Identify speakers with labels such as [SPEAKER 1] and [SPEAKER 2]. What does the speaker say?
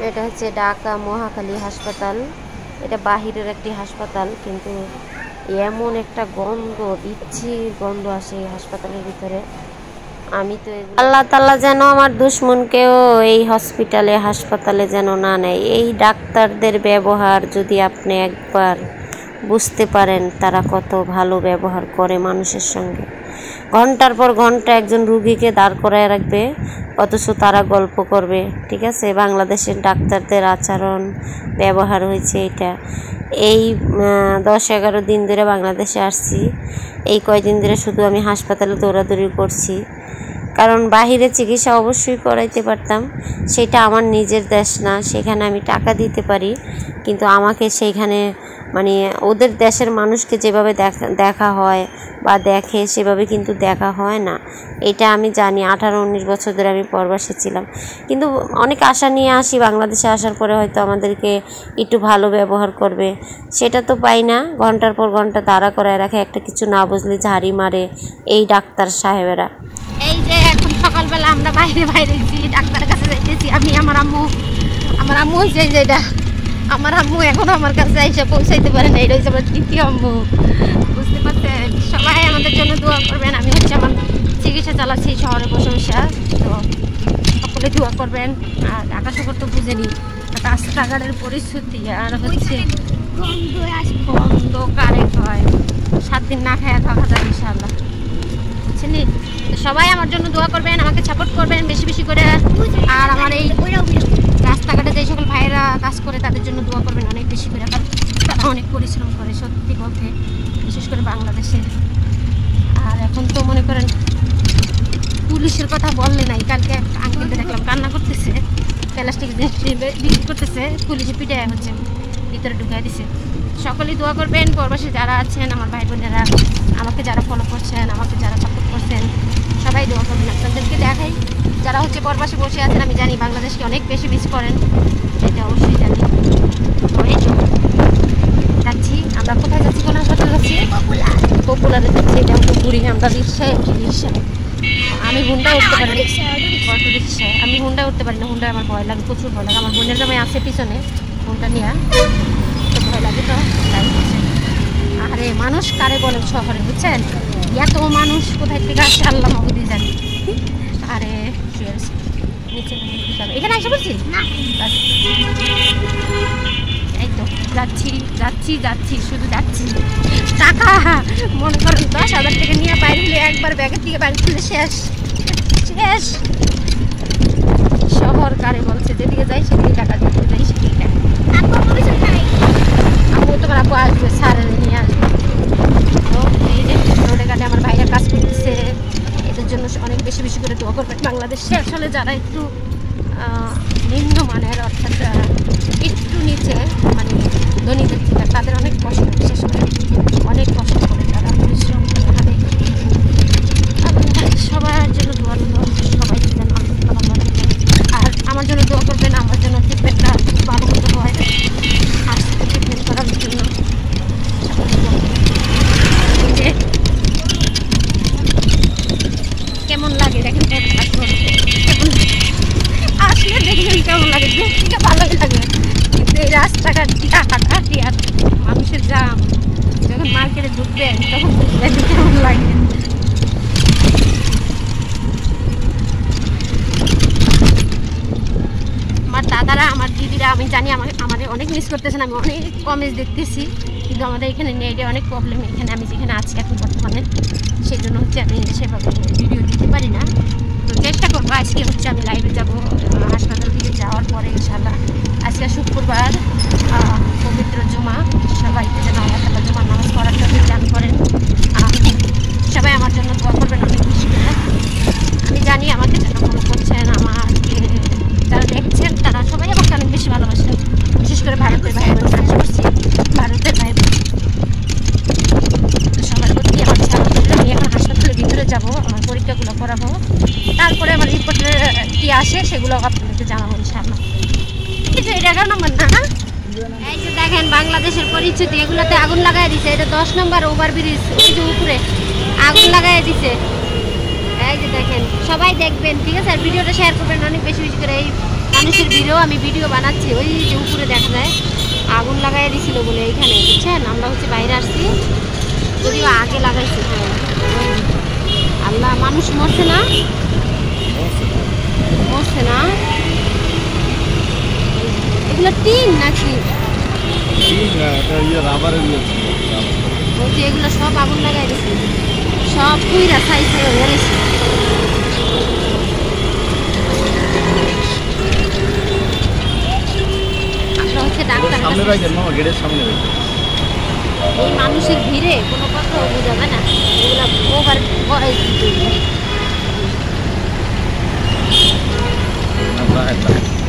[SPEAKER 1] এটা হচ্ছে ঢাকা মহাখালী হাসপাতাল। এটা বাহিরের একটি হাসপাতাল, কিন্তু এমন একটা গন্ধ, বিচ্ছির গন্ধ আসে এই হাসপাতালের ভিতরে। আমি তো আল্লাহ তাআলা যেন আমার দুশমনকেও এই হাসপাতালে যেন না নেয়। এই ডাক্তারদের ব্যবহার যদি আপনি একবার বুঝতে পারেন, তারা কত ভালো ব্যবহার করে মানুষের সঙ্গে। ঘন্টার পর ঘন্টা একজন রুগীকে দাঁড় করায় রাখবে, অথচ তারা গল্প করবে। ঠিক আছে, বাংলাদেশের ডাক্তারদের আচরণ ব্যবহার হয়েছে এটা। এই 10-11 দিন ধরে বাংলাদেশে আসছি, এই কয়দিন ধরে শুধু আমি হাসপাতালে দৌড়াদৌড়ি করছি। কারণ বাহিরে চিকিৎসা অবশ্যই করাইতে পারতাম, সেটা আমার নিজের দেশ না, সেখানে আমি টাকা দিতে পারি, কিন্তু আমাকে সেইখানে মানে ওদের দেশের মানুষকে যেভাবে দেখা হয় বা দেখে সেভাবে কিন্তু দেখা হয় না। এটা আমি জানি, 18-19 বছর ধরে আমি প্রবাসে ছিলাম। কিন্তু অনেক আশা নিয়ে আসি, বাংলাদেশে আসার পরে হয়তো আমাদেরকে একটু ভালো ব্যবহার করবে, সেটা তো পাই না। ঘন্টার পর ঘন্টা দাঁড়া করায় রাখে, একটা কিছু না বুঝলে ঝাড়ি মারে এই ডাক্তার সাহেবেরা।
[SPEAKER 2] এই যে এখন সকালবেলা আমরা বাইরে ডাক্তারের কাছে যাইতেছি। আমি আমার আম্মু হয়েছে যেটা, আমার আম্মু এখন আমার কাছে এসে পৌঁছাইতে পারে না। এটা হচ্ছে আমার তৃতীয় আম্মু, বুঝতে পারছেন? সবাই আমাদের জন্য দোয়া করবেন। আমি হচ্ছে আমার চিকিৎসা চালাচ্ছি শহরে বসে বসে, তো সকলে দোয়া করবেন। আর ঢাকা শহর তো বুঝেনি রাস্তাঘাটের পরিস্থিতি, আর হচ্ছে গন্ধ কারেন্ট হয়, 7 দিন না খাওয়া থাকা যায় ইনশাআল্লাহ, বুঝছেন? সবাই আমার জন্য দোয়া করবেন, আমাকে সাপোর্ট করবেন বেশি বেশি করে। আর আমার এই রাস্তাঘাটে যে সকল ভাইয়েরা কাজ করে তাদের জন্য দোয়া করবেন অনেক বেশি করে, কারণ তারা অনেক পরিশ্রম করে সত্যি বলতে, বিশেষ করে বাংলাদেশে। আর এখন তো মনে করেন পুলিশের কথা বললে নাই, কালকে আঙ্কেলকে দেখলাম কান্না করতেছে, প্লাস্টিক বিক্রি করতেছে, পুলিশে পিঠে হচ্ছে ভিতরে ঢুকাই দিছে। সকলেই দোয়া করবেন, প্রবাসী যারা আছেন আমার ভাই বোনেরা, আমাকে যারা ফলো করছেন, আমাকে যারা সাপোর্ট করছেন, সবাই দোয়া করবেন। আপনাদেরকে দেখাই যারা হচ্ছে প্রবাসী বসে আছেন, আমি জানি বাংলাদেশকে অনেক বেশি মিস করেন, এটা অবশ্যই জানি। তো এই যাচ্ছি, আমরা কোথায় যাচ্ছি, কোন হাসপাতাল যাচ্ছি? পপুলারে যাচ্ছি। এটা হচ্ছে ঘুরি, আমরা রিক্সায় উঠি। রিক্সায় আমি হুন্ডা উঠতে পারি না, অটো রিক্সায় আমি হুন্ডা উঠতে পারি না। হুন্ডা আমার ভয় লাগে, প্রচুর ভয় লাগে। আমার বোনের জামাই আছে পিছনে হুন্ডা নিয়ে, তো ভয় লাগে। তো তাই হচ্ছে, আরে মানুষ কারে বলেন শহরে, বুঝছেন? এত মানুষ কোথায় থেকে আসছে আল্লাহ মহদি জানি। আরে নিচে এখানে এসে বলছি না, এই তো যাচ্ছি শুধু যাচ্ছি। টাকা মনে করেন 10,000 টাকা নিয়ে বাইরে হলে একবার ব্যাগের থেকে বাইরে খুলে শেষ। শহর কারে বলছে, যেদিকে যাই সেদিকে টাকা দিতে যাই, সেদিকে টাকা। তোমার আপু আসবে, স্যার নিয়ে আসবে। তো এই যে রোডে ঘাটে আমার ভাইরা কাজ করতেছে, এদের জন্য অনেক বেশি বেশি করে দোয়া করবেন। বাংলাদেশে আসলে যারা একটু নিম্নমানের, অর্থাৎ একটু নিচে মানে ধনীদের থেকে, তাদের অনেক কষ্ট, বিশেষ করে অনেক কষ্ট করে তারা পরিশ্রম করে। সবার জন্য দোয়া দেবো, সবাই যেন অনেক ভালো লাগে। আর আমার জন্য দোয়া করবেন, আমার জন্য ট্রিটমেন্টটা ভালো মতো হয়, হাসপাতালে ট্রিটমেন্ট করার জন্য। কেমন লাগে দেখেন, আসলে দেখবেন কেমন লাগে, দেখতে ভালোই লাগে। কিন্তু এই রাস্তাঘাট দিয়ে হাঁটাহাঁটি আর মানুষের জাম, যখন মার্কেটে ঢুকবেন তখন বুঝবেন কেমন লাগে। আমার দাদারা, আমার দিদিরা, আমি জানি আমাদের অনেক মিস করতেছেন। আমি অনেক কমেন্টস দেখতেছি, কিন্তু আমাদের এখানে নেটে অনেক প্রবলেম। এখানে আমি যেখানে আছি এখন বর্তমানে, সেই জন্য হচ্ছে আমি সেভাবে ভিডিও দিতে পারি না। তো চেষ্টা করবো, আজকে হচ্ছে আমি লাইভে যাব হাসপাতাল থেকে যাওয়ার পরে ইনশাআল্লাহ। আজকে শুক্রবার, পবিত্র জুমা, সবাইকে যেন আল্লাহ তাআলা জুমার নামাজ পড়ার জন্য দান করেন। সবাই আমার জন্য দোয়া করবেন অনেক বেশি করে। আমি জানি আমাকে যারা ফলো করছেন, আমাকে যারা দেখছেন, তারা সবাই আমাকে অনেক বেশি ভালোবাসেন, বিশেষ করে ভারতের ভাই বোন। আশা করছি ভারতের ভাই বোন সবার প্রতি আমার সাহায্য। আমি এখন হাসপাতালের ভিতরে যাব, আমার পরীক্ষাগুলো করাবো, তারপরে আমার রিপোর্টের কি আসে সেগুলো আপনাদেরকে জানাবো ইনশাআল্লাহ। কিছু এটা 11 নম্বর না, এই যে দেখেন বাংলাদেশের পরিস্থিতি, এগুলোতে আগুন লাগাই দিছে। এটা 10 নম্বর ওভারব্রিজ, ওই যে উপরে আগুন লাগাই দিছে। এই যে দেখেন, সবাই দেখবেন, ঠিক আছে? আর ভিডিওটা শেয়ার করবেন অনেক বেশি বেশি করে। এই মানুষের ভিড়েও আমি ভিডিও বানাচ্ছি। ওই যে উপরে দেখা যায় আগুন লাগাই দিছিল বলে এইখানে, বুঝছেন? আমরা হচ্ছে বাইরে আসছি, যদিও আগে লাগাইছি। আল্লাহ, মানুষ মরছে না? মরছে না? এগুলো টিন নাকি? বলছি এগুলো সব আগুন লাগাই দিছে, সব পুইরা ছাই ছাই হয়ে গেছে। আমরা হচ্ছে ডাক্তার, এই মানুষের ভিড়ে কোনো কথাও বোঝা যায় না। এগুলা ওভার বয়স।
[SPEAKER 3] Right.